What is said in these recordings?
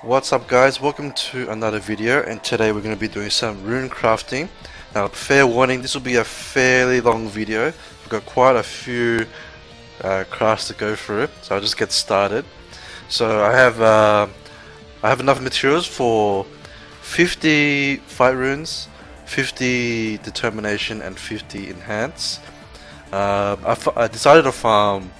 What's up guys, welcome to another video, and today we're going to be doing some rune crafting. Now fair warning, this will be a fairly long video. We've got quite a few crafts to go through, so I'll just get started. So I have enough materials for 50 fight runes, 50 determination and 50 enhance. I decided to farm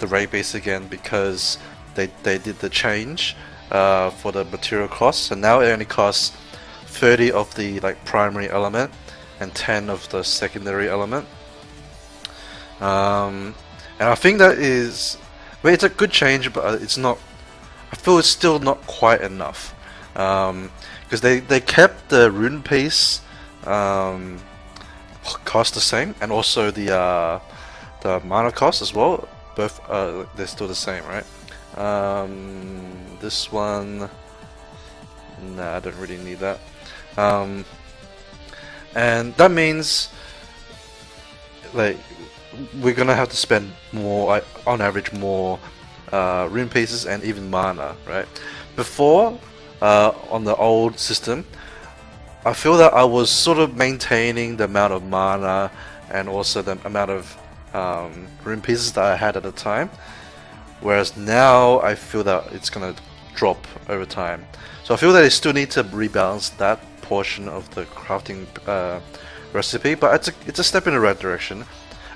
the raid base again because they did the change for the material costs, and now it only costs 30 of the primary element and 10 of the secondary element. And I think that is, well, it's a good change, but it's not, I feel it's still not quite enough, because they kept the rune piece cost the same, and also the mana cost as well. Both they're still the same, right? This one, nah, I don't really need that. And that means we're gonna have to spend more, on average, more rune pieces and even mana, right? Before, on the old system, I feel that I was sort of maintaining the amount of mana and also the amount of rune pieces that I had at the time. Whereas now I feel that it's gonna drop over time. So I feel that I still need to rebalance that portion of the crafting recipe, but it's a step in the right direction.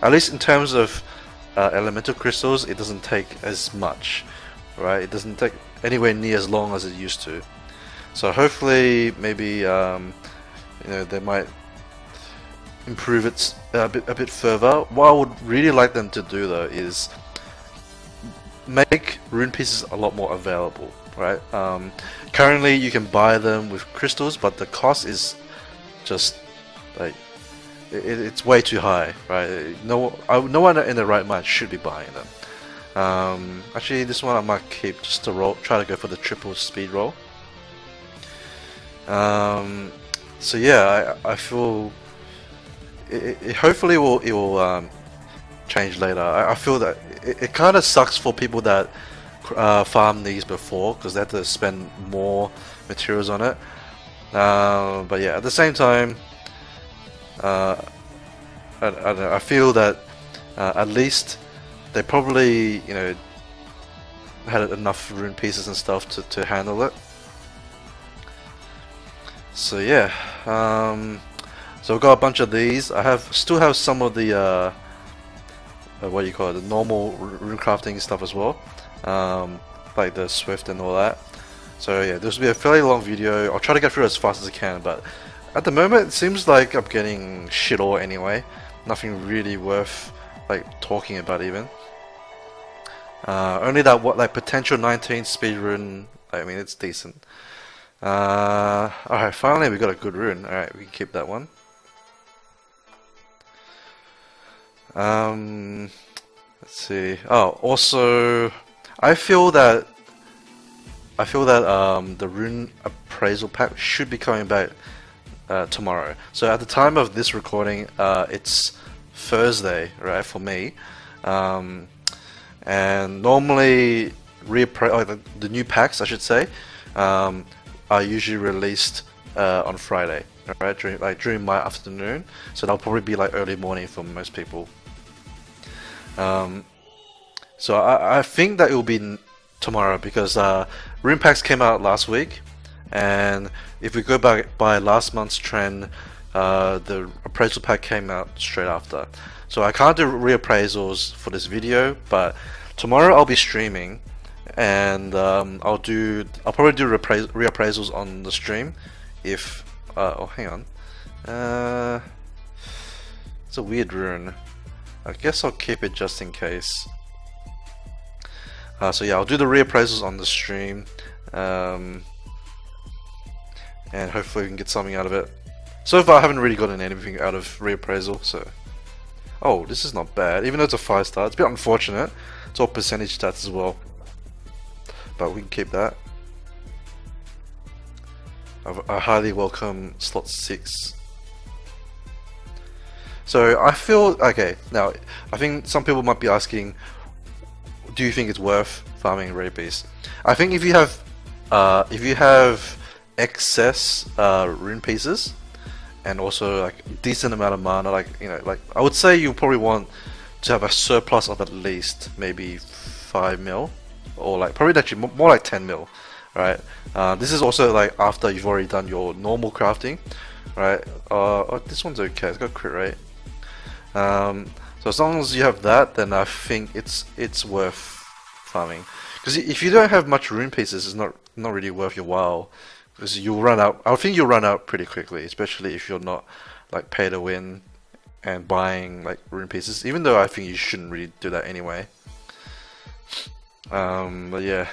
At least in terms of elemental crystals, it doesn't take as much, right? It doesn't take anywhere near as long as it used to. So hopefully, maybe they might improve it a bit further. What I would really like them to do though is make rune pieces a lot more available, right? Currently you can buy them with crystals, but the cost is just like it's way too high, right? No one in their right mind should be buying them. Actually, this one I might keep just to try to go for the triple speed roll. So yeah, I feel it hopefully it will change later. I feel that it kind of sucks for people that farm these before, because they had to spend more materials on it. But yeah, at the same time, I don't know, I feel that at least they probably had enough rune pieces and stuff to handle it. So yeah, so we've got a bunch of these. I still have some of the what do you call it, the normal rune crafting stuff as well, like the Swift and all that. So yeah, this will be a fairly long video. I'll try to get through it as fast as I can, but at the moment it seems like I'm getting shit all anyway. Nothing really worth talking about even. Only that potential 19 speed rune. I mean, it's decent. Alright, finally we got a good rune. Alright, we can keep that one. Let's see. Oh, also, I feel that the rune appraisal pack should be coming back tomorrow. So at the time of this recording, it's Thursday, right, for me. And normally the new packs, I should say, are usually released on Friday, right, during my afternoon. So that'll probably be early morning for most people. So I think that it will be tomorrow, because rune packs came out last week, and if we go back by last month's trend, the appraisal pack came out straight after. So I can't do reappraisals for this video, but tomorrow I'll be streaming, and I'll probably do reappraisals on the stream if oh, hang on, it's a weird rune. I guess I'll keep it just in case. So yeah, I'll do the reappraisals on the stream, and hopefully we can get something out of it. So far I haven't really gotten anything out of reappraisal, so... Oh, this is not bad, even though it's a 5-star. It's a bit unfortunate. It's all percentage stats as well, but we can keep that. I highly welcome slot 6. So I feel, okay, now I think some people might be asking, do you think it's worth farming raid beasts? I think if you have if you have excess rune pieces and also like a decent amount of mana, like like I would say you probably want to have a surplus of at least maybe 5 mil, or like probably actually more like 10 mil, right? This is also like after you've already done your normal crafting, right? Oh, this one's okay, it's got crit rate. So as long as you have that, then I think it's worth farming. Because if you don't have much rune pieces, it's not really worth your while. Because you'll run out. I think you'll run out pretty quickly, especially if you're not like pay to win and buying like rune pieces. Even though I think you shouldn't really do that anyway. But yeah,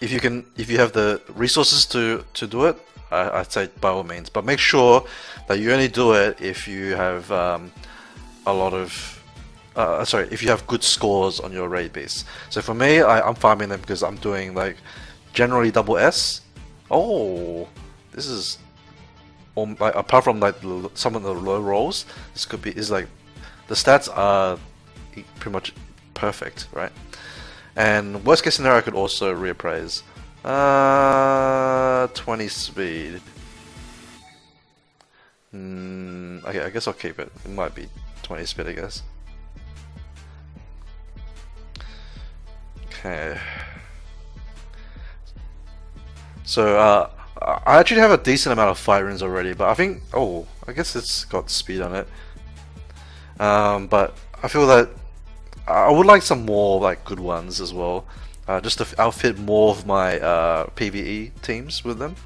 if you have the resources to do it, I'd say by all means. But make sure that you only do it if you have a lot of if you have good scores on your raid base. So for me, I'm farming them because I'm doing like generally double S. Oh, this is like, apart from like some of the low rolls, this could be like the stats are pretty much perfect, right? And worst case scenario, I could also reappraise 20 speed. Okay, I guess I'll keep it. It might be 20 speed, I guess. Okay. So I actually have a decent amount of fight runes already, but I think I guess it's got speed on it. But I feel that I would like some more like good ones as well, just to outfit more of my PvE teams with them.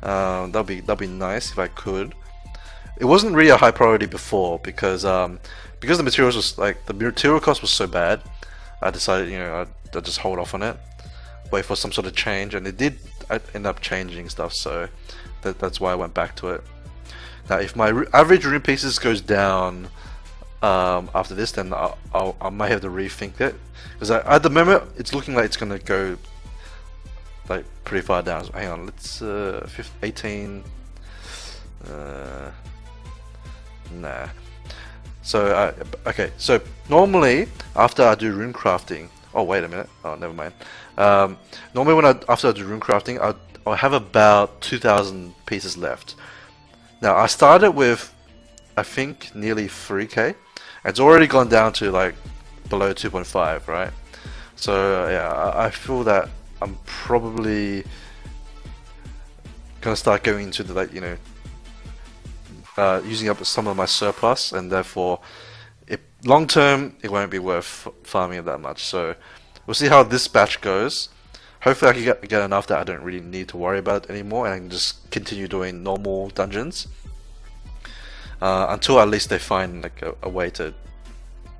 That'd be nice if I could. It wasn't really a high priority before because the materials was like the material cost was so bad. I decided I'd just hold off on it, wait for some sort of change, and it did end up changing stuff. So that's why I went back to it. Now, if my average rune pieces goes down after this, then I might have to rethink it, because at the moment it's looking like it's gonna go like pretty far down. So hang on, let's 18. Nah. So okay. So normally after I do rune crafting, oh wait a minute. Oh, never mind. Normally after I do rune crafting, I'll have about 2,000 pieces left. Now I started with I think nearly 3k. It's already gone down to like below 2.5, right? So yeah, I feel that I'm probably gonna start going into the like using up some of my surplus, and therefore long term it won't be worth farming it that much. So we'll see how this batch goes. Hopefully I can get enough that I don't really need to worry about it anymore, and I can just continue doing normal dungeons until at least they find like a way to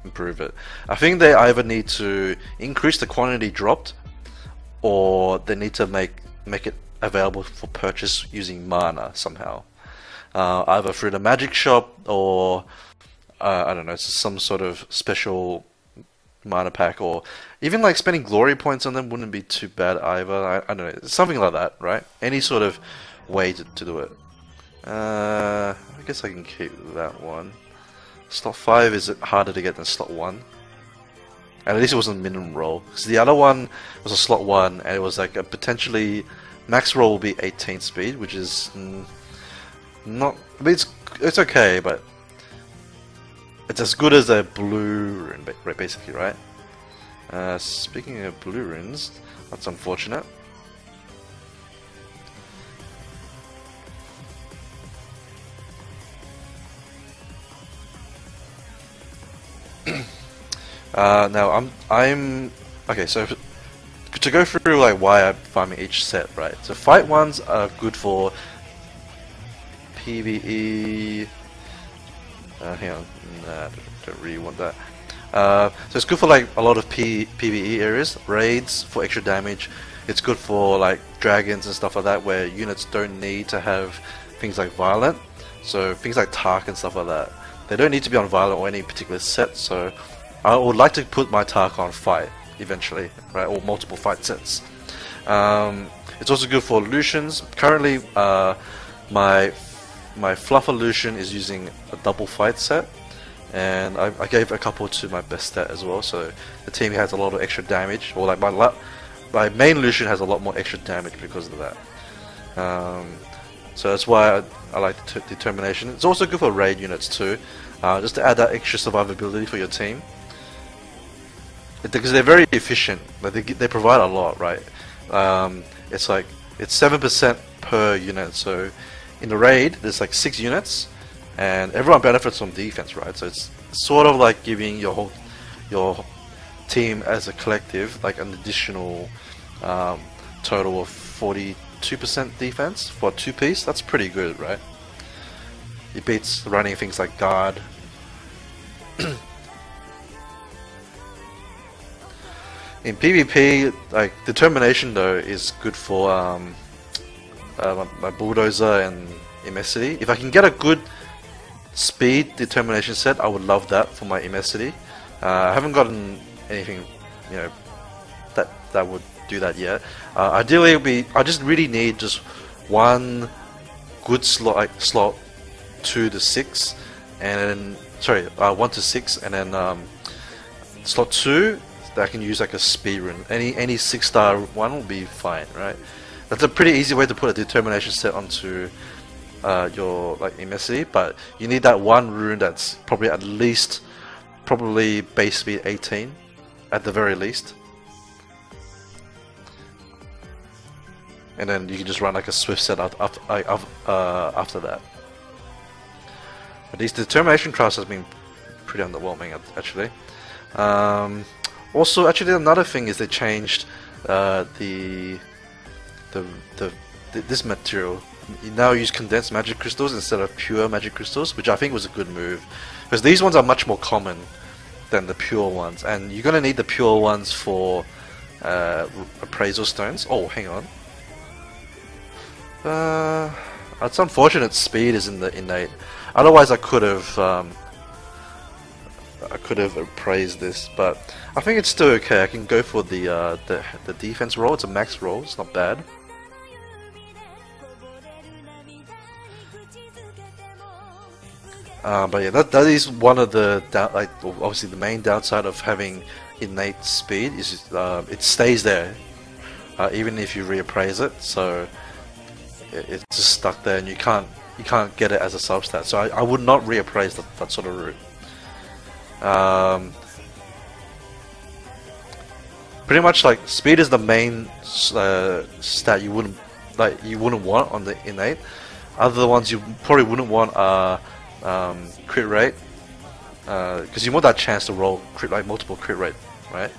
improve it. I think they either need to increase the quantity dropped, or they need to make it available for purchase using mana somehow, either through the magic shop or I don't know, some sort of special mana pack, or even like spending glory points on them wouldn't be too bad either. I don't know, something like that, right? Any sort of way to do it. I guess I can keep that one. Slot 5 is harder to get than slot 1. And at least it wasn't a minimum roll. Because the other one was a slot 1, and it was like a potentially max roll will be 18 speed, which is not. I mean, it's okay, but it's as good as a blue rune, basically, right? Speaking of blue runes, that's unfortunate. Now I'm okay. So to go through like why I'm farming each set, right? So fight ones are good for PvE. Hang on, nah, don't really want that. So it's good for like a lot of PvE areas, raids for extra damage. It's good for like dragons and stuff like that, where units don't need to have things like violent. So things like Tark and stuff like that, they don't need to be on violent or any particular set. So I would like to put my Tark on fight eventually, right? Or multiple fight sets. It's also good for Lucians. Currently, my Fluffer Lucian is using a double fight set, and I gave a couple to my best stat as well. So the team has a lot of extra damage, or like my main Lucian has a lot more extra damage because of that. So that's why I like the determination. It's also good for raid units too, just to add that extra survivability for your team. Because they're very efficient, like they provide a lot, right? It's 7% per unit. So in the raid, there's like 6 units, and everyone benefits from defense, right? So it's sort of like giving your team as a collective like an additional total of 42% defense for a 2-piece. That's pretty good, right? It beats running things like guard. In PvP, like determination though is good for my bulldozer and immensity. If I can get a good speed determination set, I would love that for my immensity. I haven't gotten anything, you know, that would do that yet. Ideally, I just really need just one good slot, like slot 2 to 6, and then 1 to 6, and then slot 2 that I can use like a speed rune. Any 6-star one will be fine, right? That's a pretty easy way to put a determination set onto your like immensity, but you need that one rune that's probably at least base speed 18 at the very least, and then you can just run like a swift set after that. But these determination crafts has been pretty underwhelming actually. Also, actually, another thing is they changed this material. You now use condensed magic crystals instead of pure magic crystals, which I think was a good move, because these ones are much more common than the pure ones, and you're gonna need the pure ones for appraisal stones. Oh, hang on. It's unfortunate speed is in the innate. Otherwise, I could have appraised this, but I think it's still okay. I can go for the defense roll. It's a max roll. It's not bad. But yeah, that is one of the obviously the main downside of having innate speed is it stays there even if you reappraise it. So it's just stuck there, and you can't get it as a substat. So I would not reappraise that sort of route. Pretty much like speed is the main stat you wouldn't want on the innate. Other ones you probably wouldn't want are crit rate, because you want that chance to roll multiple crit rate, right?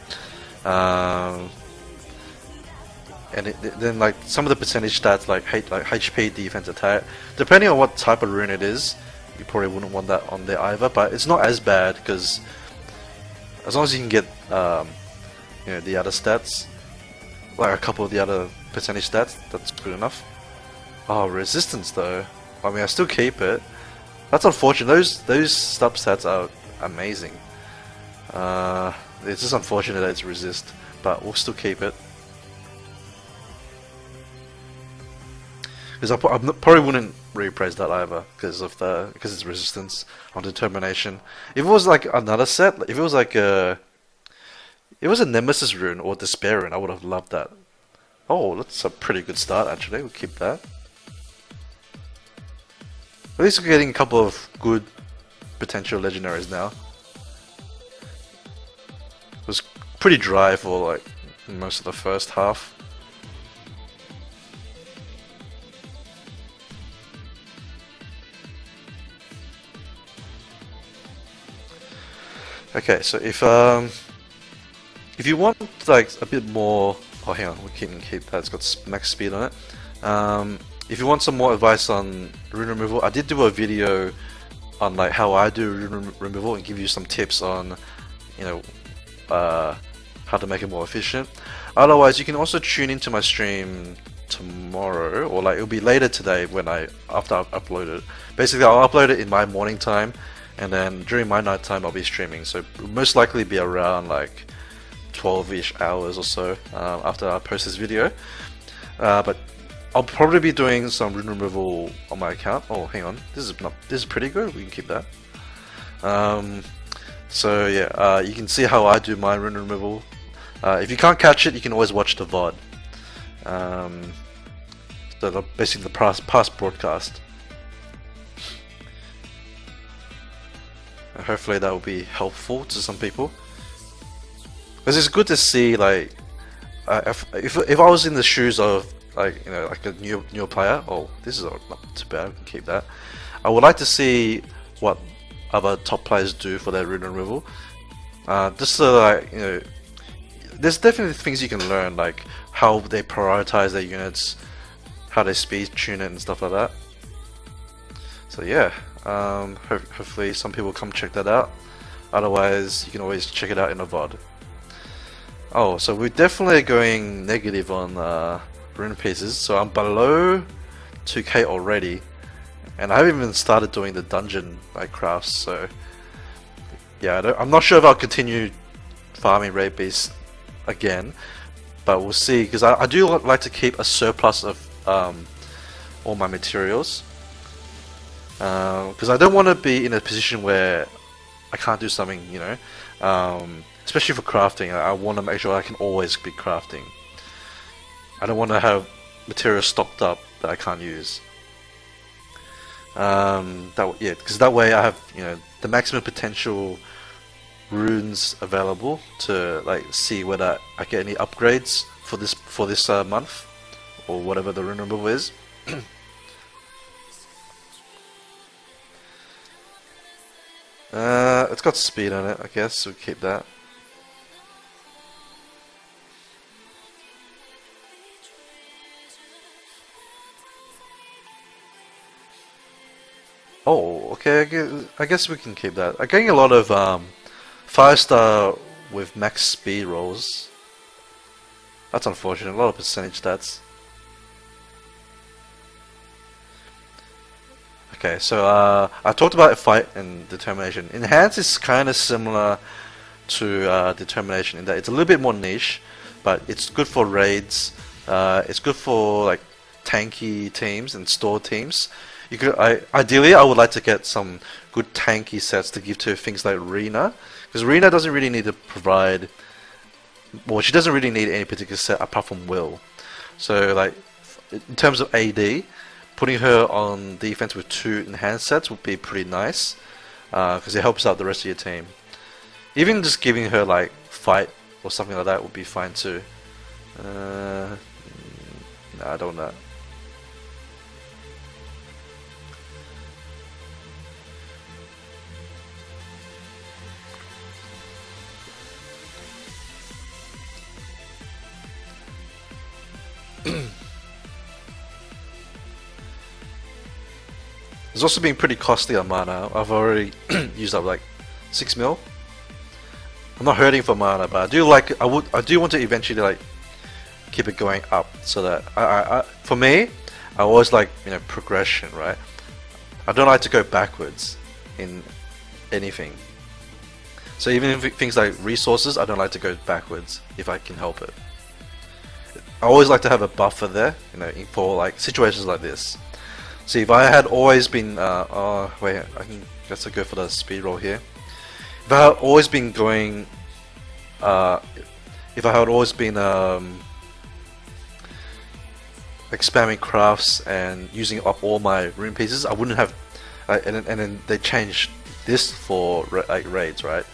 And then like some of the percentage stats like HP, defense, attack, depending on what type of rune it is, you probably wouldn't want that on there either. But it's not as bad, because as long as you can get you know, the other stats, like a couple of the other percentage stats, that's good enough. Oh, resistance though. I mean, I still keep it. That's unfortunate. Those substats are amazing. It's just unfortunate that it's resist, but we'll still keep it. Because I probably wouldn't reappraise that either because it's resistance on determination. If it was like another set, if it was like a Nemesis rune or Despair rune, I would have loved that. Oh, that's a pretty good start actually. We'll keep that. At least we're getting a couple of good potential legendaries now. It was pretty dry for like most of the first half. Okay, so if you want like a bit more, oh hang on, we can keep that. It's got max speed on it. If you want some more advice on rune removal, I did do a video on like how I do rune removal and give you some tips on, you know, how to make it more efficient. Otherwise, you can also tune into my stream tomorrow, or like it'll be later today after I've uploaded it. Basically, I'll upload it in my morning time, and then during my night time I'll be streaming. So it'll most likely be around like 12-ish hours or so after I post this video. But I'll probably be doing some rune removal on my account. Oh, hang on, this is pretty good. We can keep that. So yeah, you can see how I do my rune removal. If you can't catch it, you can always watch the VOD. So basically the past broadcast. Hopefully that will be helpful to some people. Because it's good to see, like, if I was in the shoes of, like, you know, like a new player. Oh, this is not too bad. We can keep that. I would like to see what other top players do for their rune removal. Just so, like, you know, there's definitely things you can learn, like how they prioritize their units, how they speed tune it and stuff like that. So yeah, hopefully some people come check that out. Otherwise, you can always check it out in a VOD. Oh, so we're definitely going negative on rune pieces. So I'm below 2k already, and I haven't even started doing the dungeon like crafts. So yeah, I'm not sure if I'll continue farming raid beasts again, but we'll see. Because I do like to keep a surplus of all my materials. Because I don't want to be in a position where I can't do something, you know. Especially for crafting, I want to make sure I can always be crafting. I don't want to have material stocked up that I can't use. Yeah, because that way I have, you know, the maximum potential runes available to, like, see whether I get any upgrades for this month or whatever the rune removal is. It's got speed on it, I guess, so we keep that. Oh, okay, I guess we can keep that. I'm getting a lot of 5-star with max speed rolls. That's unfortunate, a lot of percentage stats. Okay, so I talked about fight and determination. Enhance is kind of similar to determination in that it's a little bit more niche, but it's good for raids. It's good for, like, tanky teams and store teams. You could, ideally, I would like to get some good tanky sets to give to things like Rune, because Rune doesn't really need to provide. Well, she doesn't really need any particular set apart from Will. So, like, in terms of AD, putting her on defense with 2 enhanced sets would be pretty nice, because it helps out the rest of your team. Even just giving her, like, fight or something like that would be fine too. Nah, I don't know. It's also been pretty costly on mana. I've already used up like 6 mil. I'm not hurting for mana, but I do want to eventually, like, keep it going up, so that for me, I always like, you know, progression, right? I don't like to go backwards in anything. So even if things like resources, I don't like to go backwards if I can help it. I always like to have a buffer there, you know, for like situations like this. See, if I had always been, oh wait, I can guess I go for the speed roll here. If I had always been going, if I had always been like spamming crafts and using up all my rune pieces, I wouldn't have, and then they changed this for like raids, right?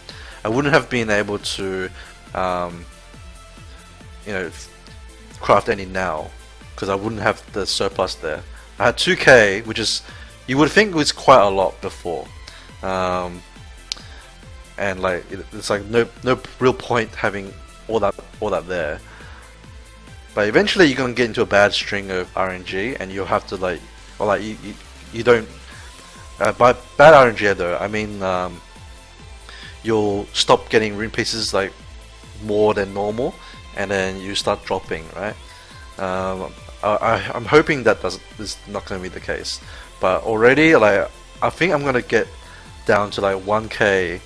I wouldn't have been able to, you know, craft any now, because I wouldn't have the surplus there. I had 2k, which is, you would think was quite a lot before, and like it's like no real point having all that there. But eventually you're gonna get into a bad string of RNG, and you'll have to, like, or like you don't. By bad RNG though, I mean you'll stop getting rune pieces like more than normal, and then you start dropping, right? I'm hoping that is not going to be the case, but already, like, I think I'm going to get down to like 1k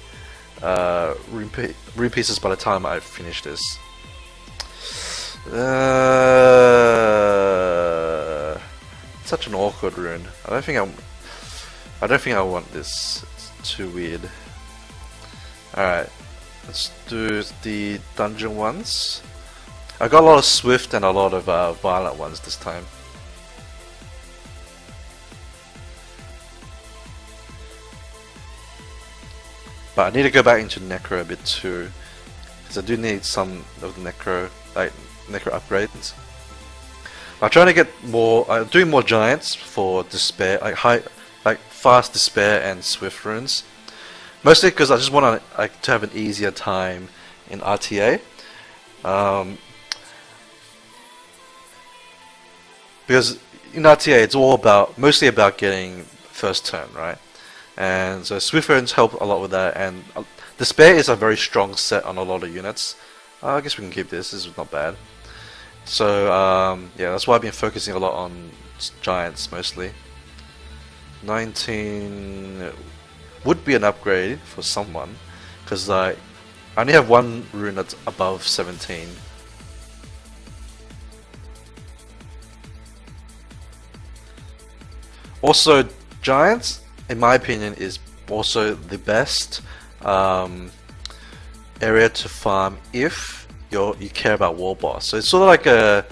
rune pieces by the time I finish this. Such an awkward rune. I don't think I want this. It's too weird. Alright. Let's do the dungeon ones. I got a lot of swift and a lot of violent ones this time. But I need to go back into necro a bit too, because I do need some of the necro, like necro upgrades. I'm trying to get more. I'm doing more giants for despair, like fast despair and swift runes. Mostly because I just want to have an easier time in RTA. Because in RTA it's all about, mostly about getting first turn, right? And so swift runes help a lot with that, and despair is a very strong set on a lot of units. I guess we can keep this. This is not bad. So yeah, that's why I've been focusing a lot on giants mostly. 19 would be an upgrade for someone, because I only have one rune that's above 17. Also, giants, in my opinion, is also the best area to farm if you care about war boss. So it's sort of like a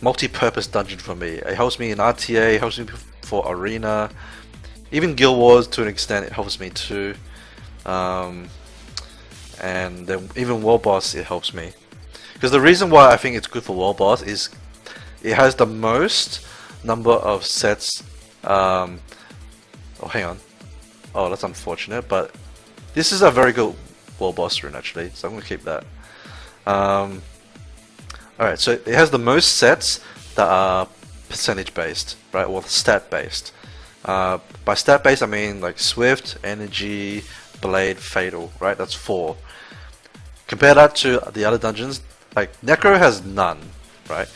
multi-purpose dungeon for me. It helps me in RTA, it helps me for arena, even Guild Wars to an extent it helps me too. And then even war boss it helps me. Because the reason why I think it's good for war boss is it has the most number of sets. Oh, hang on. Oh, that's unfortunate, but this is a very good war boss rune actually, so I'm gonna keep that. Alright, so it has the most sets that are percentage based, right, or stat based. By stat based I mean like Swift, Energy, Blade, Fatal, right? That's 4. Compare that to the other dungeons, like Necro has none, right?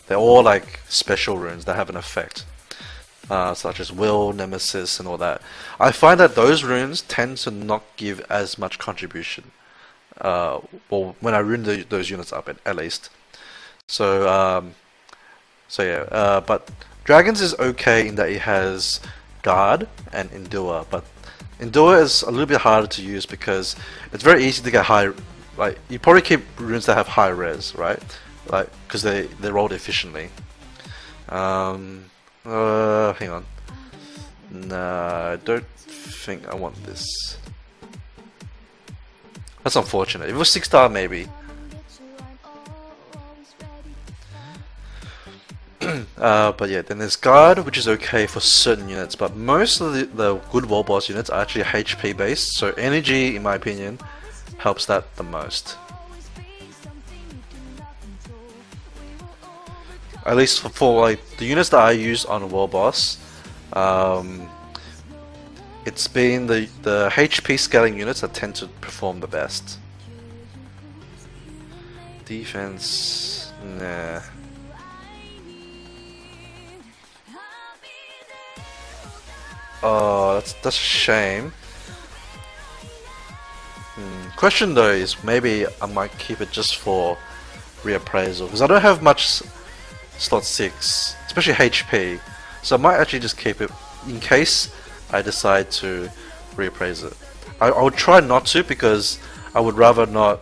They're all like special runes that have an effect, such as Will, Nemesis, and all that. I find that those runes tend to not give as much contribution. Well, when I rune those units up, at least. So, so yeah. But Dragons is okay in that it has Guard and Endure, but Endure is a little bit harder to use because it's very easy to get high. Like you probably keep runes that have high res, right? Like because they rolled efficiently. Hang on. Nah, I don't think I want this. That's unfortunate. If it was 6-star, maybe. But yeah, then there's Guard, which is okay for certain units, but most of the good war boss units are actually HP based, so Energy, in my opinion, helps that the most. At least for like the units that I use on war boss, it's been the HP scaling units that tend to perform the best. Defense, nah. Oh, that's a shame. Question though is maybe I might keep it just for reappraisal because I don't have much slot 6, especially HP, so I might actually just keep it in case I decide to reappraise it. I would try not to because I would rather not.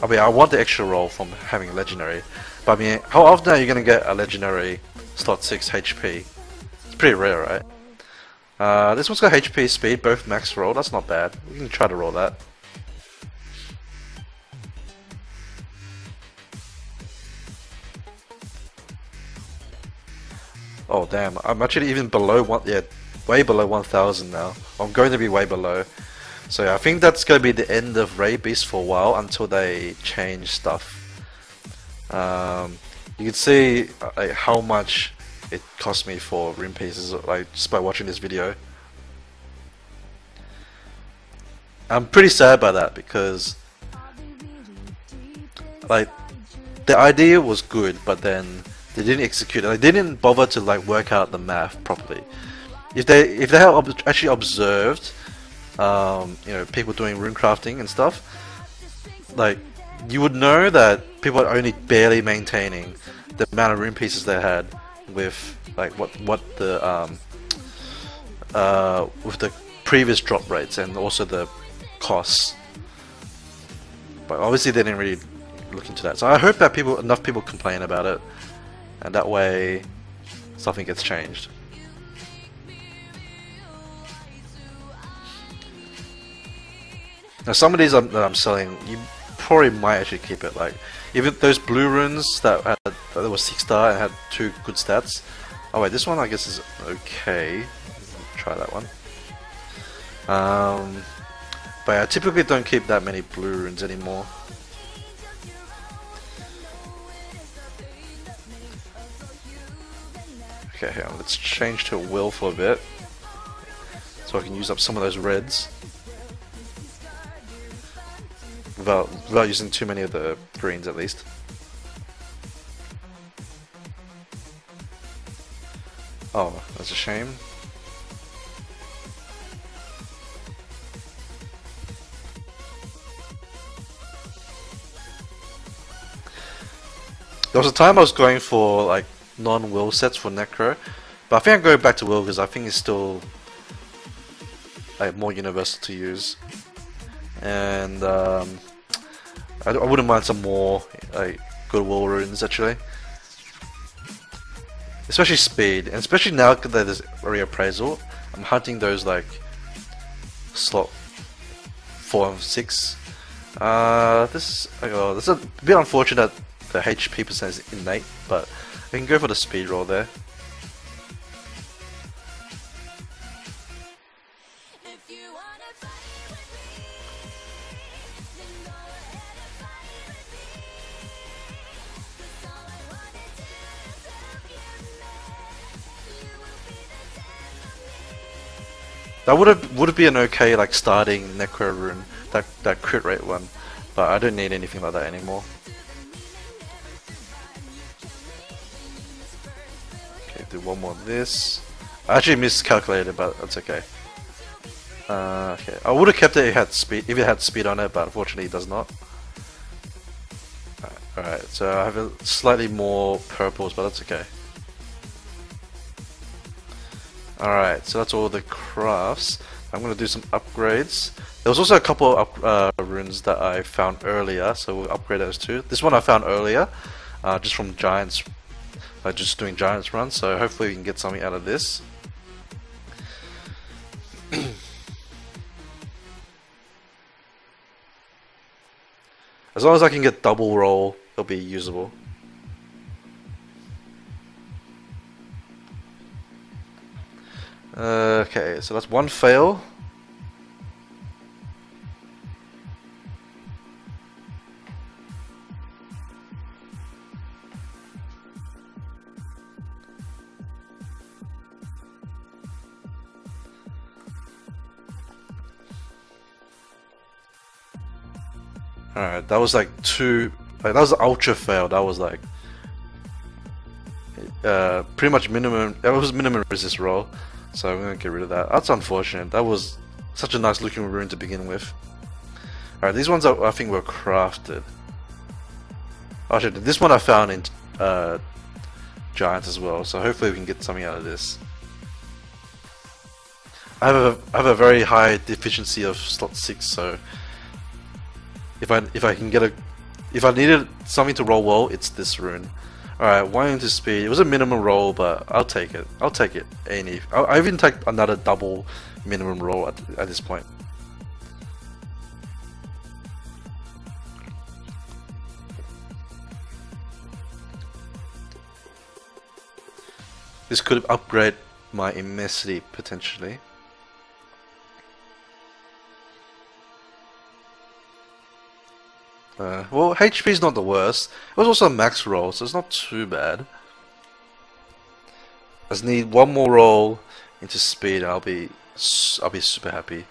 I mean, I want the extra roll from having a legendary, but I mean, how often are you gonna get a legendary slot 6 HP? It's pretty rare, right? This one's got HP, speed, both max roll. That's not bad. We can try to roll that. Oh damn! I'm actually even below one. Yeah, way below 1,000 now. I'm going to be way below. So yeah, I think that's going to be the end of Raid Beast for a while until they change stuff. You can see like how much it cost me for rune pieces, like just by watching this video. I'm pretty sad by that because like the idea was good, but then they didn't execute it. They didn't bother to like work out the math properly. If they had actually observed, you know, people doing rune crafting and stuff, like you would know that people are only barely maintaining the amount of rune pieces they had with like what the with the previous drop rates and also the costs. But obviously they didn't really look into that. So I hope that enough people complain about it, and that way something gets changed. Now some of these that I'm selling, you probably might actually keep it. Like even those blue runes that were 6-star and had 2 good stats. Oh wait, this one I guess is okay. Try that one. But I typically don't keep that many blue runes anymore. Okay, hang on, let's change to a will for a bit, so I can use up some of those reds without using too many of the greens at least. Oh, that's a shame. There was a time I was going for like non-will sets for Necro, but I think I'm going back to will because I think it's still like more universal to use, and I wouldn't mind some more like good will runes actually, especially speed, and especially now that there's reappraisal. I'm hunting those like slot 4 and 6. This is a bit unfortunate. The HP percent is innate, but I can go for the speed roll there. That would have been okay, like starting Necro Rune, that crit rate one, but I don't need anything like that anymore. Do one more of this. I actually miscalculated, but that's okay. Okay, I would have kept it if it had speed on it, but unfortunately it does not. Alright, so I have a slightly more purples, but that's okay. Alright, so that's all the crafts. I'm going to do some upgrades. There was also a couple of runes that I found earlier, so we'll upgrade those too. This one I found earlier, just from Giants. By just doing Giants runs, so hopefully we can get something out of this. As long as I can get double roll, it'll be usable. Okay, so that's one fail. Alright, that was like that was ultra fail. That was like pretty much minimum. That was minimum resist roll, so I'm gonna get rid of that. That's unfortunate. That was such a nice looking rune to begin with. Alright, these ones I think were crafted. Actually, this one I found in Giants as well, so hopefully we can get something out of this. I have a very high deficiency of slot 6, so if I needed something to roll well, it's this rune. Alright, 1 into speed. It was a minimum roll, but I'll take it. I'll take it. I'll even take another double minimum roll at this point. This could upgrade my immensity potentially. Well, HP is not the worst. It was also a max roll, so it's not too bad. I just need one more roll into speed, and I'll be super happy.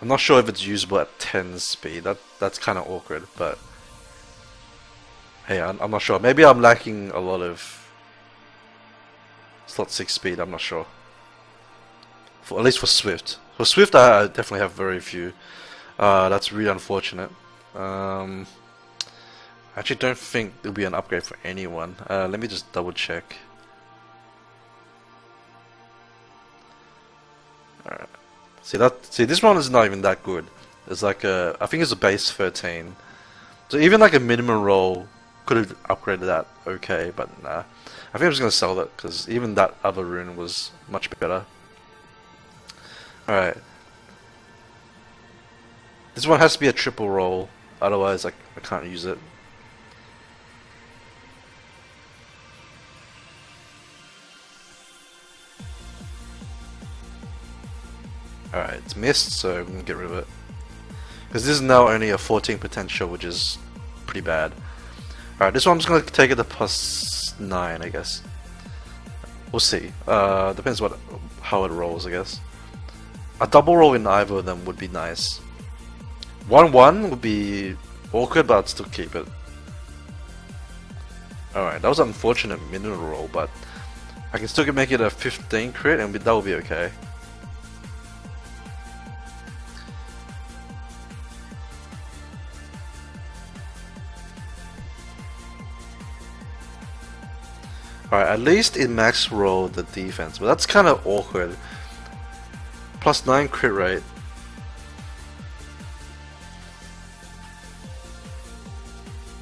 I'm not sure if it's usable at 10 speed. That's kind of awkward, but hey, I'm not sure. Maybe I'm lacking a lot of slot 6 speed. I'm not sure. At least for Swift. For Swift, I definitely have very few. That's really unfortunate. I actually don't think there'll be an upgrade for anyone. Let me just double check. Alright. See, this one is not even that good. It's like I think it's a base 13. So even like a minimum roll could have upgraded that okay, but nah. I think I'm just gonna sell it because even that other rune was much better. Alright. This one has to be a triple roll, otherwise I can't use it. Alright, it's missed, so I'm gonna get rid of it. Because this is now only a 14 potential, which is pretty bad. Alright, this one I'm just gonna take it to +9, I guess. We'll see. Depends how it rolls, I guess. A double roll in either of them would be nice. 1-1 would be awkward, but I'd still keep it. Alright, that was an unfortunate minimum roll, but I can still make it a 15 crit, and that will be okay. Alright, at least it max rolled the defense, but that's kind of awkward. +9 crit rate.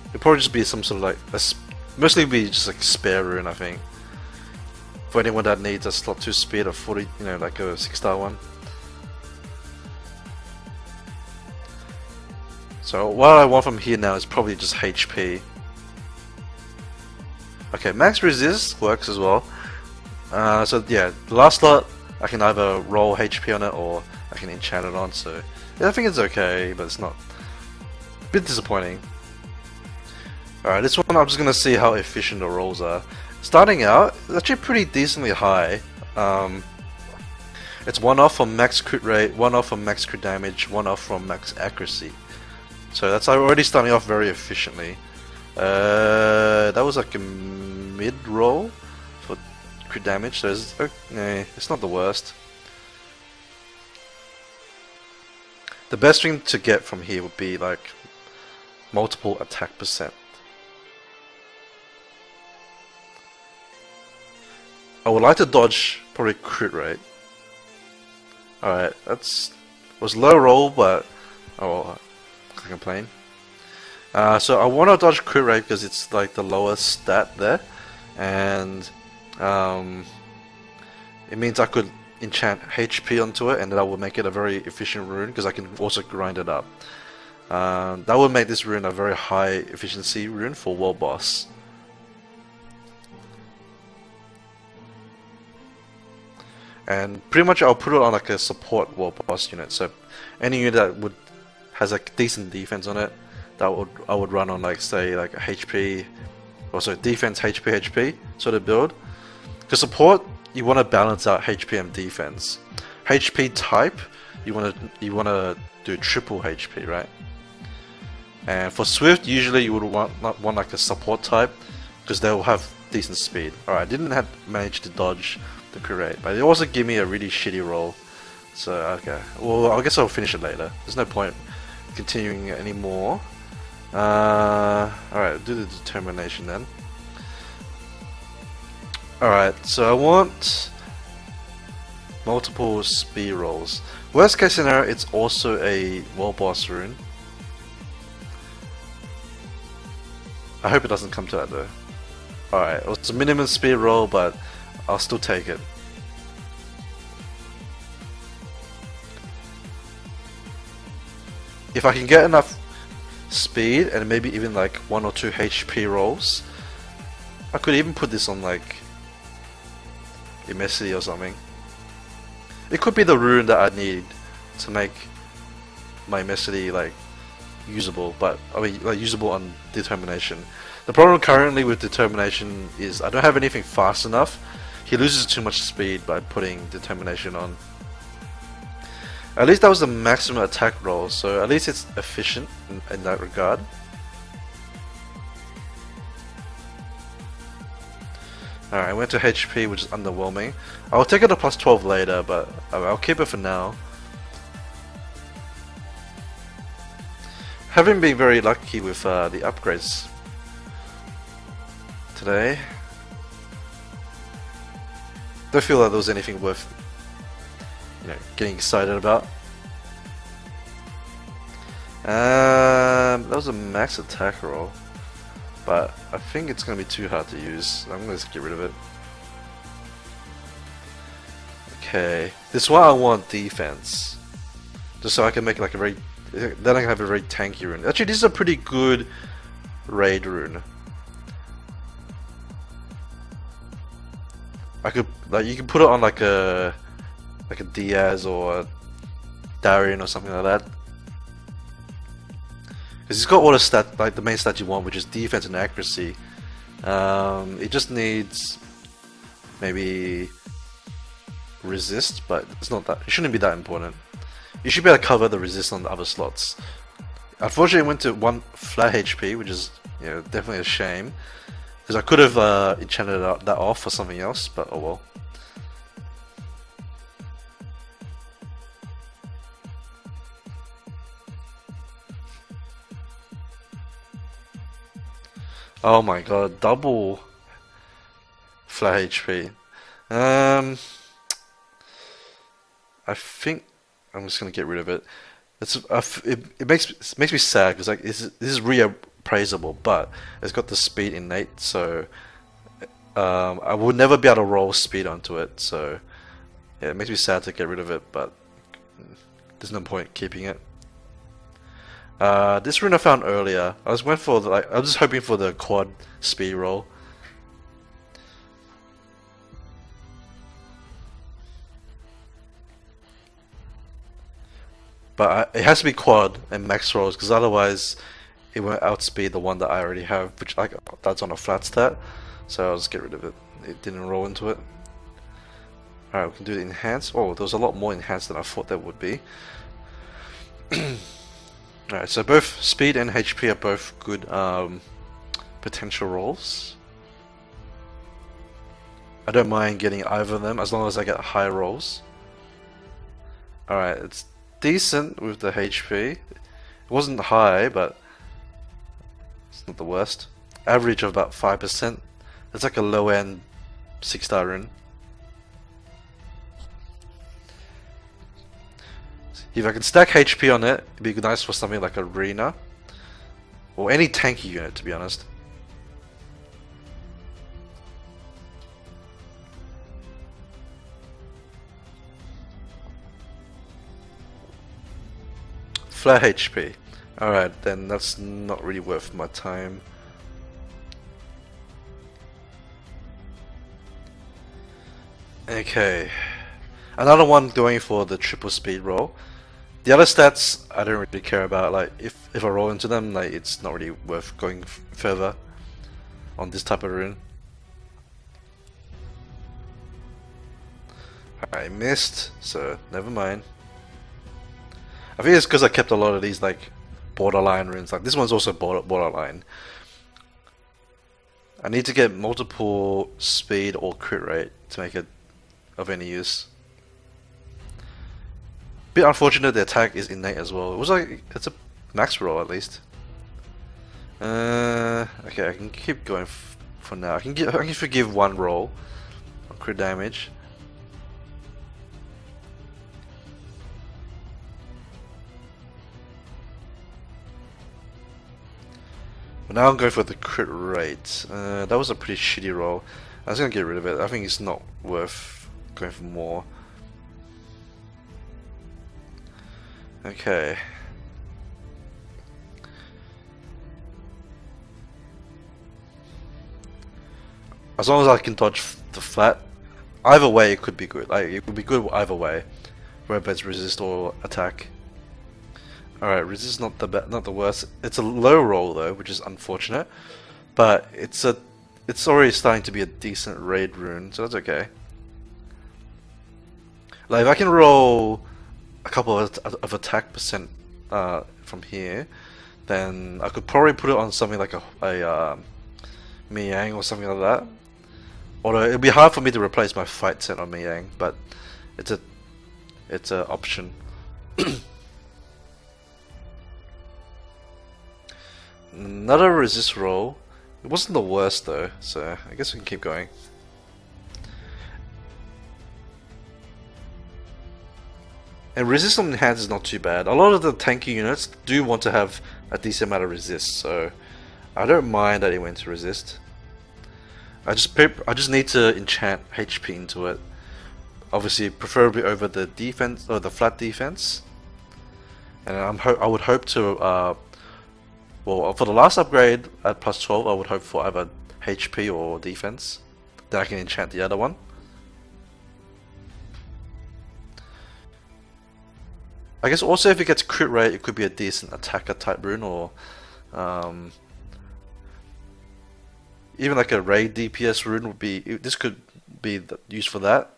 It'd probably just be some sort of like mostly be just like spare rune, I think. For anyone that needs a slot 2 speed of 40, you know, like a 6-star one. So what I want from here now is probably just HP. Okay, max resist works as well. So yeah, the last slot I can either roll HP on it or I can enchant it on. So yeah, I think it's okay, but it's not a bit disappointing. Alright, this one I'm just gonna see how efficient the rolls are. Starting out, it's actually pretty decently high. It's 1 off from max crit rate, 1 off from max crit damage, 1 off from max accuracy. So that's already starting off very efficiently. That was like a mid roll for crit damage, so it's not the worst. The best thing to get from here would be like multiple attack percent. I would like to dodge probably crit rate. Alright, was low roll, but oh, I can't complain. So I want to dodge crit rate because it's like the lowest stat there, and it means I could enchant HP onto it, and that will make it a very efficient rune because I can also grind it up. That will make this rune a very high efficiency rune for world boss. And pretty much I'll put it on like a support world boss unit, so any unit that has a decent defense on it, that I would run on like say like a HP, also defense HP sort of build. Because support, you want to balance out HP and defense. HP type, you want to do triple HP, right? And for Swift, usually you would want like a support type because they'll have decent speed. Alright, I didn't manage to dodge the crit rate, but it also gave me a really shitty roll. So okay, well I guess I'll finish it later. There's no point continuing it anymore. Alright, do the determination then. Alright, so I want multiple speed rolls. Worst case scenario, it's also a world boss rune. I hope it doesn't come to that though. Alright, it's a minimum speed roll, but I'll still take it. If I can get enough speed and maybe even like 1 or 2 HP rolls, I could even put this on like Immensity or something. It could be the rune that I need to make my Immensity like usable, but I mean like usable on determination. The problem currently with determination is I don't have anything fast enough. He loses too much speed by putting determination on. At least that was the maximum attack roll, so at least it's efficient in that regard. Alright, I went to HP, which is underwhelming. I'll take it to +12 later, but I'll keep it for now. Haven't been very lucky with the upgrades today. Don't feel like there was anything worth, you know, getting excited about. That was a max attack roll, but I think it's gonna be too hard to use. I'm gonna just get rid of it. Okay, this is why I want defense, just so I can make like a very, then I can have a very tanky rune. Actually, this is a pretty good raid rune. I could like you can put it on like a Diaz or a Darien or something like that. Because he's got all the stat, like the main stats you want, which is defense and accuracy. It just needs maybe resist, but it's not that. It shouldn't be that important. You should be able to cover the resist on the other slots. Unfortunately, it went to 1 flat HP, which is definitely a shame. Because I could have enchanted that off for something else, but oh well. Oh my god, double flat HP. I think I'm just gonna get rid of it. It makes me sad because like this is reappraisable, but it's got the speed innate, so I would never be able to roll speed onto it. So yeah, it makes me sad to get rid of it, but there's no point keeping it. This rune I found earlier. I was just hoping for the quad speed roll. But it has to be quad and max rolls, because otherwise it won't outspeed the one that I already have, which that's on a flat stat. So I'll just get rid of it. It didn't roll into it. Alright, we can do the enhance. Oh, there was a lot more enhanced than I thought there would be. Alright, so both speed and HP are both good potential rolls. I don't mind getting either of them as long as I get high rolls. Alright, it's decent with the HP. It wasn't high, but it's not the worst. Average of about 5%. It's like a low end 6-star rune. If I can stack HP on it, it'd be nice for something like a Rune or any tanky unit, to be honest. Flat HP. Alright, then that's not really worth my time. Okay. Another one going for the triple speed roll. The other stats I don't really care about. Like if I roll into them, like it's not really worth going further on this type of rune. I missed, so never mind. I think it's because I kept a lot of these like borderline runes. Like this one's also borderline. I need to get multiple speed or crit rate to make it of any use. Bit unfortunate the attack is innate as well. It was like it's a max roll at least. Okay, I can keep going for now. I can forgive one roll on crit damage. But now I'm going for the crit rate. That was a pretty shitty roll. I was gonna get rid of it. I think it's not worth going for more. Okay. As long as I can dodge the flat, either way it could be good. Like it would be good either way, whether it's resist or attack. Alright, resist not the worst. It's a low roll though, which is unfortunate, but it's already starting to be a decent raid rune, so that's okay. Like if I can roll a couple of attack percent from here, then I could probably put it on something like a Miang or something like that. Although it'd be hard for me to replace my fight set on Miang, but it's a option. Another resist roll. It wasn't the worst though, so I guess we can keep going. And resist on enhance is not too bad. A lot of the tanky units do want to have a decent amount of resist, so I don't mind that it went to resist. I just need to enchant HP into it. Obviously, preferably over the defense or the flat defense. And I would hope to well, for the last upgrade at plus 12, I would hope for either HP or defense. Then I can enchant the other one. I guess also if it gets crit rate, it could be a decent attacker type rune, or even like a raid DPS rune would be. This could be used for that.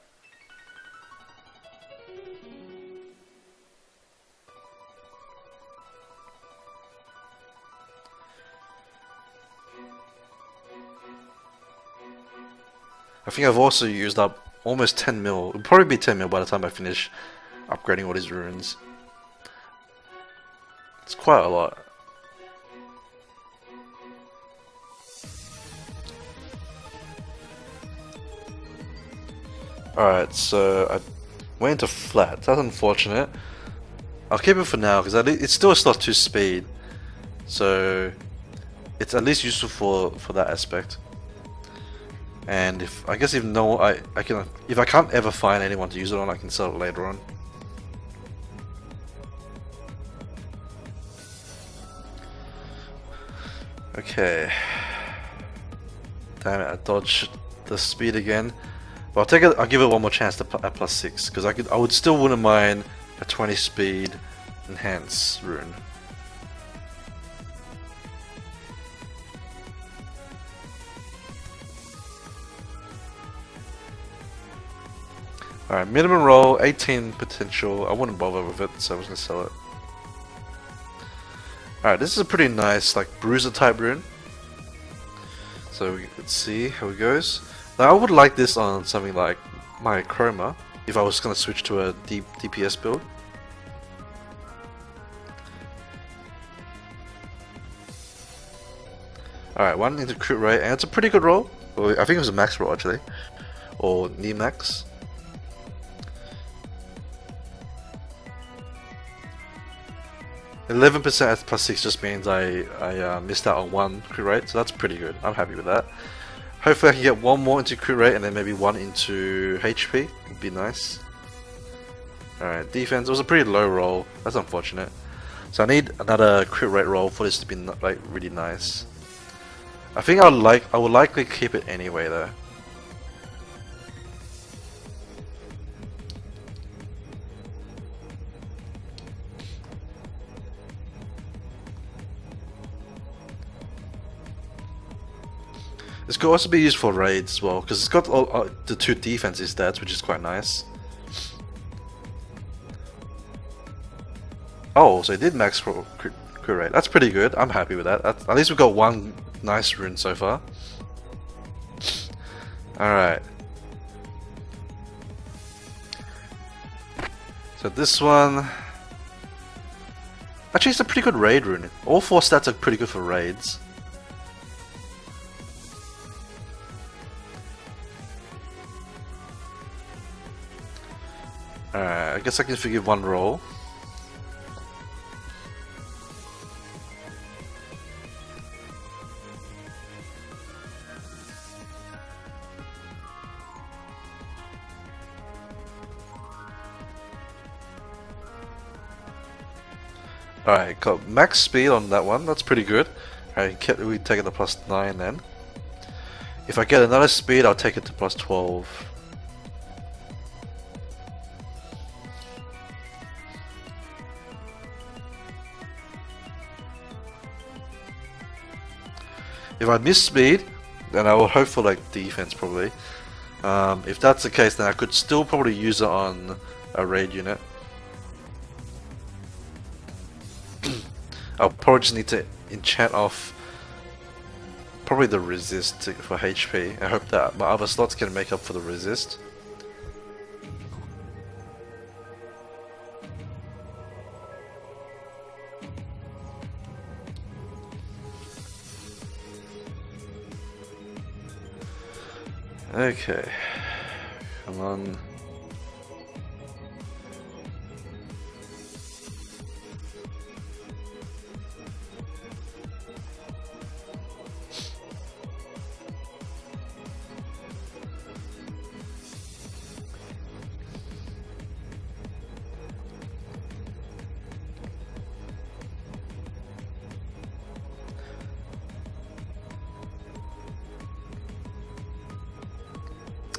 I think I've also used up almost 10 mil. It'll probably be 10 mil by the time I finish upgrading all these runes. It's quite a lot. Alright, so I went into flat. That's unfortunate. I'll keep it for now because it's still a slot 2 speed. So it's at least useful for that aspect. And if I guess if I can't ever find anyone to use it on, I can sell it later on. Okay. Damn it, I dodged the speed again. But I'll take it. I'll give it one more chance at plus 6 because I would still wouldn't mind a 20 speed enhance rune. Alright, minimum roll, 18 potential. I wouldn't bother with it, so I was gonna sell it. Alright, this is a pretty nice, like, bruiser type rune. So let's see how it goes. Now I would like this on something like my Chroma, if I was gonna switch to a DPS build. Alright, 1 into crit rate, and it's a pretty good roll. Well, I think it was a max roll actually, or near max. %at plus 6 just means I missed out on 1 crit rate, so that's pretty good. I'm happy with that. Hopefully I can get 1 more into crit rate and then maybe 1 into HP. Would be nice. Alright, defense. It was a pretty low roll. That's unfortunate. So I need another crit rate roll for this to be like really nice. I think I would likely keep it anyway though. This could also be used for raids as well, because it's got all, the 2 defensive stats, which is quite nice. Oh, so it did max for crit rate. That's pretty good. I'm happy with that. At least we've got 1 nice rune so far. Alright. So this one... Actually, it's a pretty good raid rune. All 4 stats are pretty good for raids. Alright, I guess I can forgive 1 roll. Alright, got max speed on that one, that's pretty good. Alright, we take it to plus 9 then. If I get another speed, I'll take it to plus 12. If I miss speed, then I will hope for like defense probably. If that's the case, then I could still probably use it on a raid unit. I'll probably just need to enchant off probably the resist for HP. I hope that my other slots can make up for the resist. Okay, come on.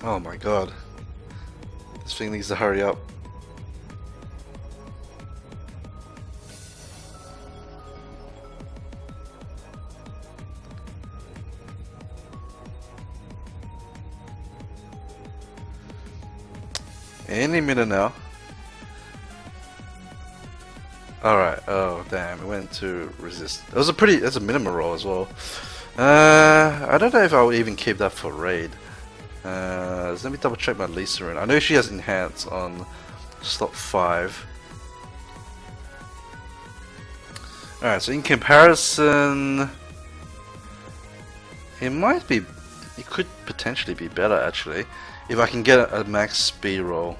Oh my god. This thing needs to hurry up. Any minute now. Alright, oh damn, it went to resist. It was that's a minimum roll as well. I don't know if I would even keep that for raid. Let me double check my Lisa Rune. I know she has enhance on slot 5. Alright, so in comparison, it could potentially be better actually. If I can get a max speed roll.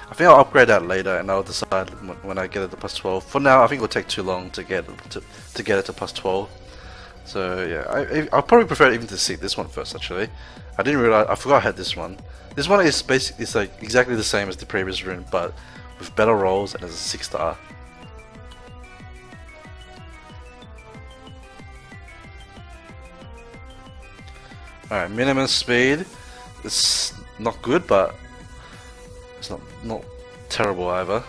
I think I'll upgrade that later and I'll decide when I get it to plus 12. For now I think it will take too long to get it to plus 12. So yeah, I'll probably prefer even to see this one first actually. I didn't realize, I forgot I had this one. This one is basically, it's like exactly the same as the previous rune but with better rolls and it's a 6-star. Alright, minimum speed. It's not good, but it's not terrible either.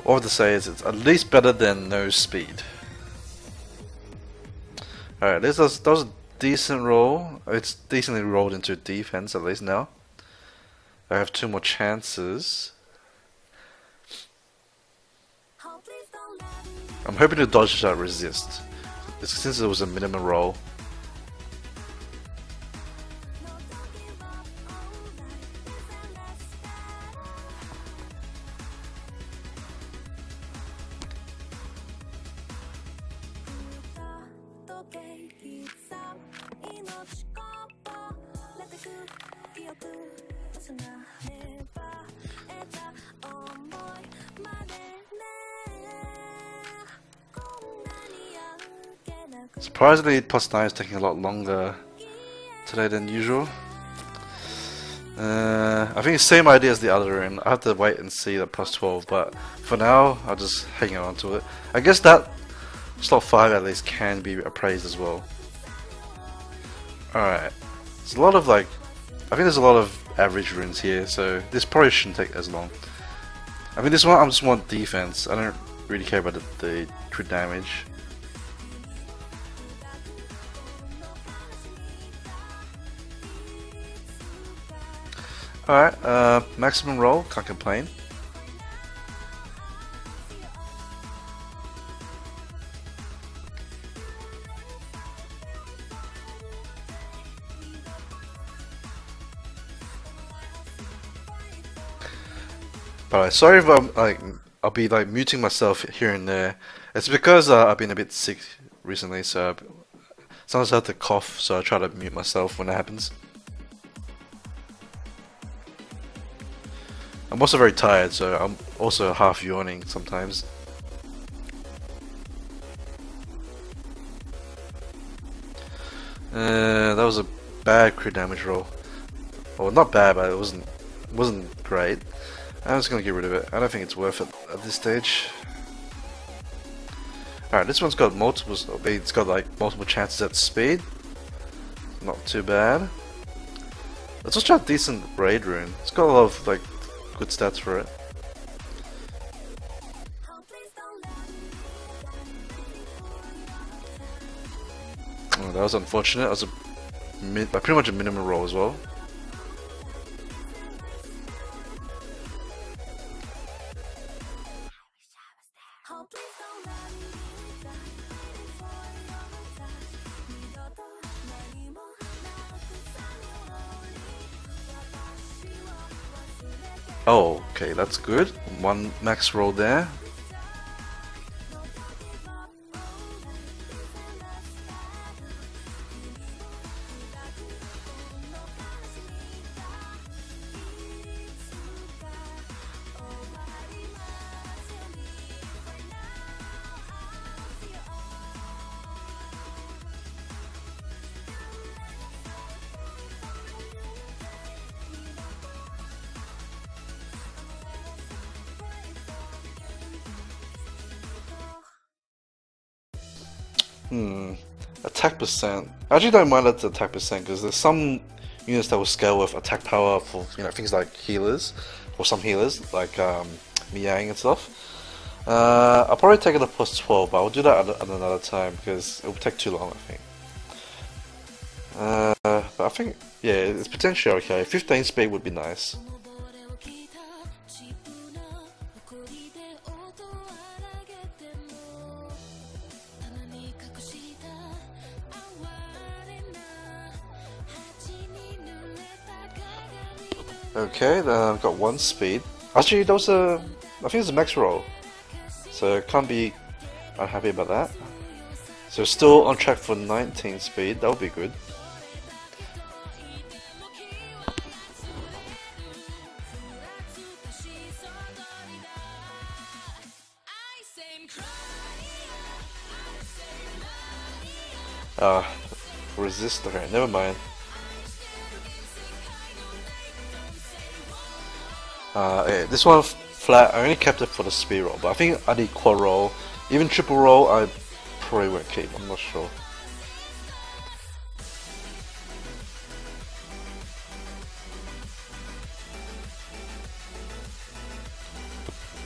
All I have to say is it's at least better than no speed. Alright, that was a decent roll. It's decently rolled into defense at least now. I have 2 more chances. I'm hoping to dodge that resist, since it was a minimum roll. Surprisingly, plus 9 is taking a lot longer today than usual. I think it's the same idea as the other rune. I have to wait and see the plus 12, but for now, I'll just hang on to it. I guess that slot 5 at least can be appraised as well. Alright, there's a lot of I think there's a lot of average runes here, so this probably shouldn't take as long. I mean, this one I just want defense. I don't really care about the crit damage. Alright, maximum roll, can't complain. Alright, sorry if I'll be muting myself here and there. It's because I've been a bit sick recently, so sometimes I have to cough, so I try to mute myself when that happens. I'm also very tired, so I'm also half yawning sometimes. That was a bad crit damage roll. Well, not bad, but it wasn't great. I'm just gonna get rid of it. I don't think it's worth it at this stage. Alright, this one's got multiple. It's got multiple chances at speed. Not too bad. It's also a decent raid rune. It's got a lot of good stats for it. Oh, that was unfortunate. That was pretty much a minimum roll as well. Oh, okay, that's good. 1 max roll there. Hmm. Attack percent. I actually don't mind that attack percent because there's some units that will scale with attack power for things like healers, or some healers like Miang and stuff. I'll probably take it to plus 12, but I'll do that at another time because it will take too long, I think. But I think, yeah, it's potentially okay. 15 speed would be nice. Okay, then I've got 1 speed. Actually, those are, I think it's a max roll, so can't be unhappy about that. So still on track for 19 speed, that would be good. Resist, okay, never mind. Yeah, this one flat, I only kept it for the speed roll, but I think I need quad roll. Even triple roll, I probably won't keep, I'm not sure.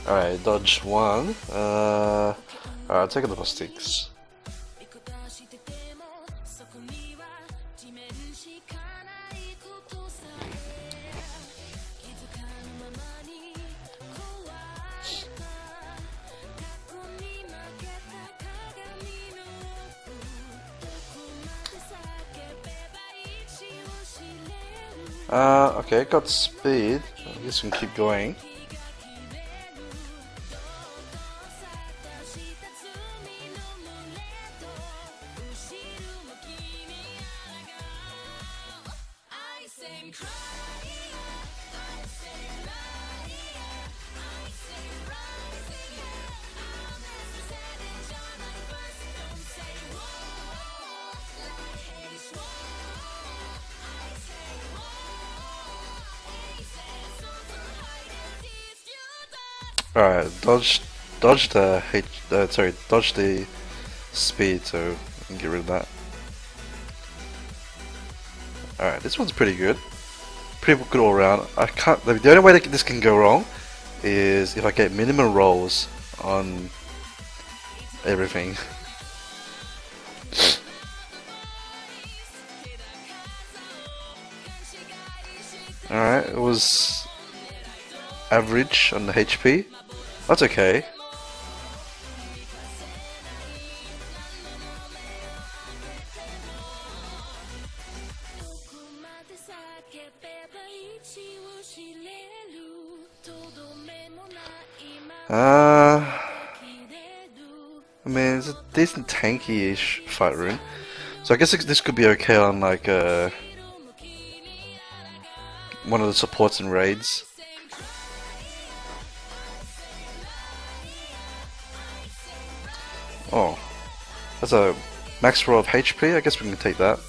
Alright, dodge 1. Alright, I'll take the plastics. Okay, got speed. I guess we can keep going. Alright, dodge the dodge the speed, so we can get rid of that. Alright, this one's pretty good. Pretty good all around. The only way that this can go wrong is if I get minimum rolls on everything. Alright, it was average on the HP. That's okay. I mean, it's a decent tanky-ish fight rune, so I guess this could be okay on like one of the supports and raids. Oh, that's a max roll of HP. I guess we can take that.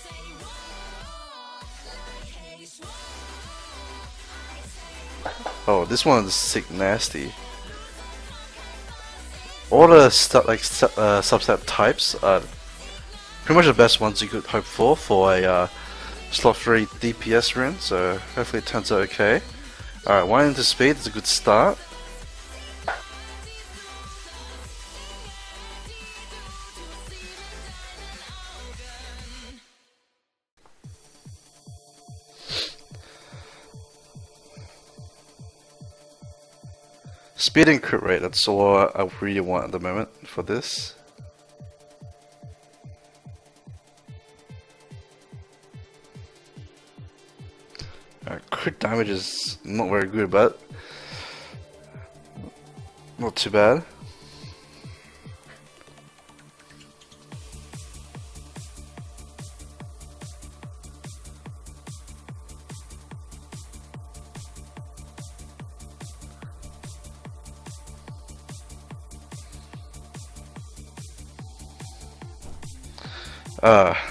Oh, this one's sick nasty. All the subset types are pretty much the best ones you could hope for a slot 3 DPS rune, so hopefully it turns out okay. Alright, 1 into speed is a good start. Speed and crit rate, that's all I really want at the moment for this. Crit damage is not very good, but not too bad.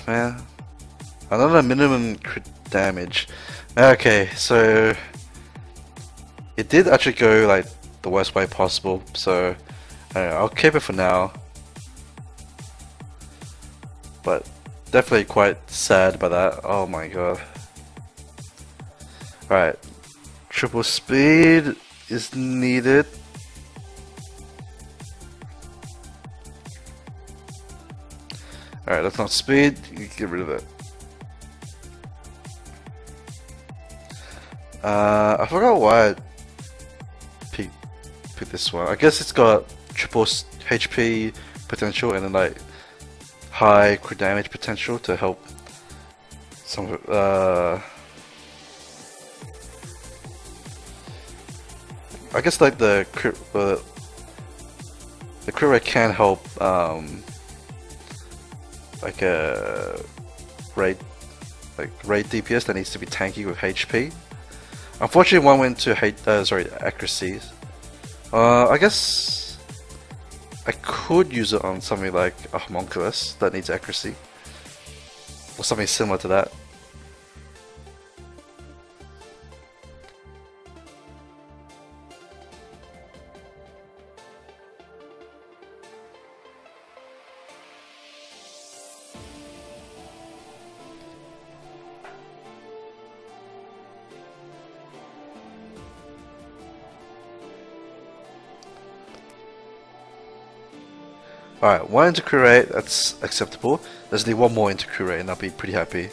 Man, another minimum crit damage. Okay, so it did actually go like the worst way possible, so I'll keep it for now. but definitely quite sad by that. Oh my god. Alright, triple speed is needed. Alright, that's not speed, you can get rid of it. I forgot why I picked this one. I guess it's got triple HP potential and then like high crit damage potential to help some I guess like the crit rate can help like a raid DPS that needs to be tanky with HP. Unfortunately, one went to accuracy. I guess I could use it on something like a homunculus that needs accuracy, or something similar to that. Alright, one into crit rate, that's acceptable. There's only one more into crit rate and I'll be pretty happy.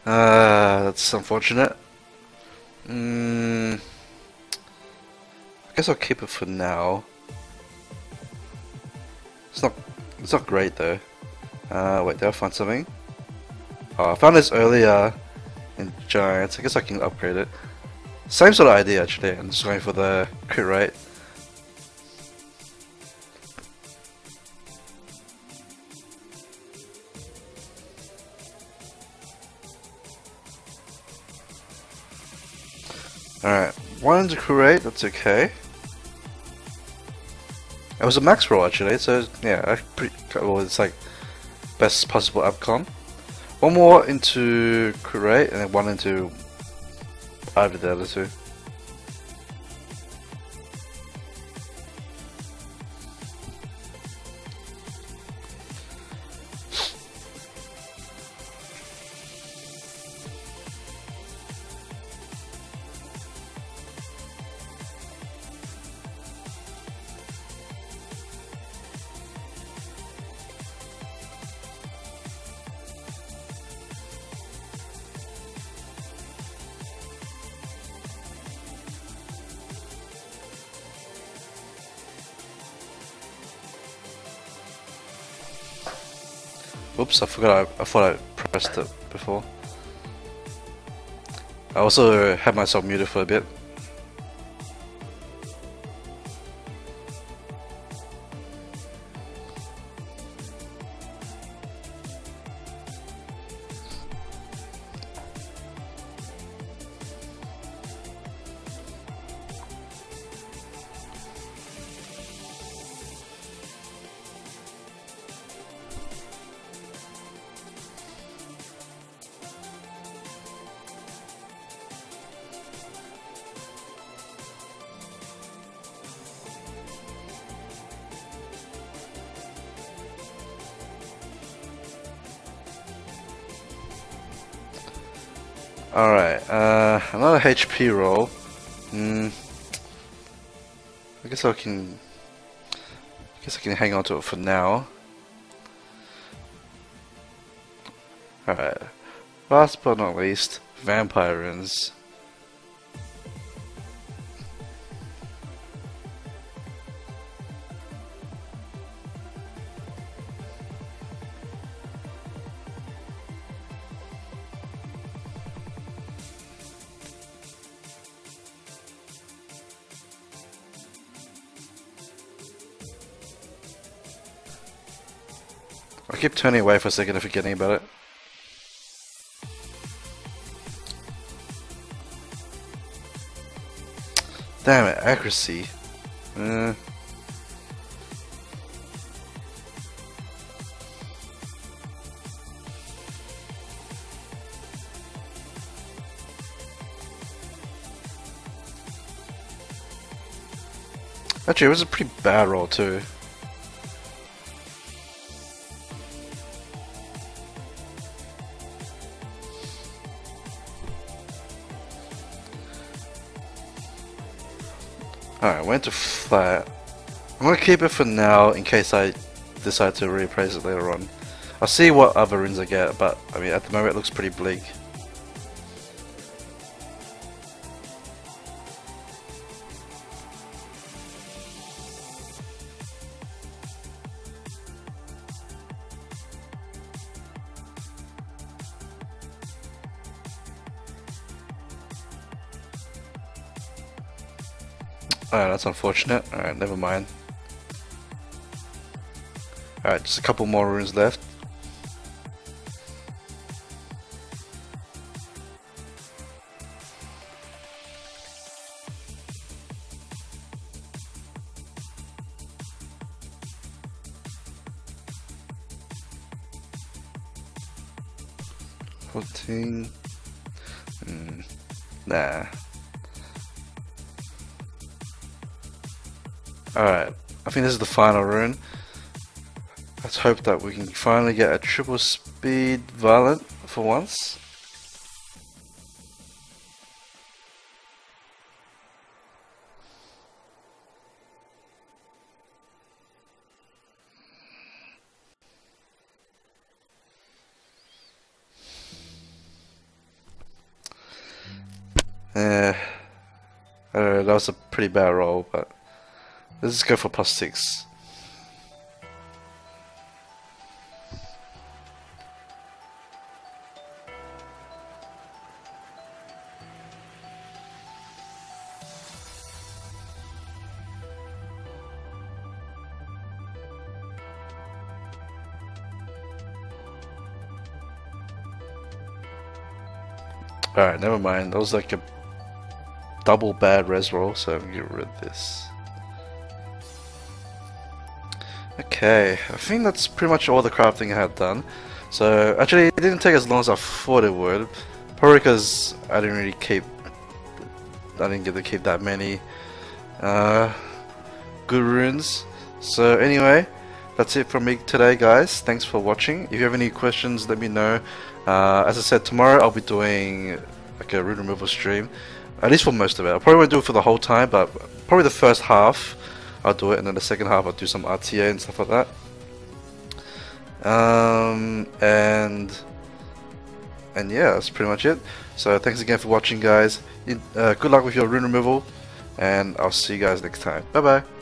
That's unfortunate. I guess I'll keep it for now. It's not great though. Wait, did I find something? Oh, I found this earlier in Giants. I guess I can upgrade it. Same sort of idea actually. I'm just going for the crit rate. Alright, 1 into crit rate, that's okay. It was a max roll actually, so yeah, well, it's like best possible outcome. One more into crit rate, and then one into either the other two. Oops, I forgot. I thought I pressed it before. I also had myself muted for a bit. Alright, another HP roll. I guess I can hang on to it for now. Alright. Last but not least, Vampire Runes. keep turning away for a second and forgetting about it. Damn it, accuracy. Actually, it was a pretty bad roll too. Alright, went to flat. I'm gonna keep it for now in case I decide to reappraise it later on. I'll see what other runes I get, but I mean at the moment it looks pretty bleak. Alright, that's unfortunate. Alright, never mind. Alright, just a couple more runes left. Nah. Alright, I think this is the final rune. Let's hope that we can finally get a triple speed violent for once. I don't know, that was a pretty bad roll, but let's just go for +6. Alright, never mind. That was like a double bad res roll, so I'm gonna get rid of this. Okay, I think that's pretty much all the crafting I had done. So actually it didn't take as long as I thought it would. Probably because I didn't get to keep that many good runes. So anyway, that's it from me today, guys. Thanks for watching. If you have any questions, let me know. As I said, tomorrow I'll be doing like a rune removal stream, at least for most of it. I probably won't do it for the whole time, but probably the first half I'll do it, and then the second half I'll do some RTA and stuff like that. And yeah, that's pretty much it. So thanks again for watching, guys. Good luck with your rune removal, and I'll see you guys next time. Bye bye.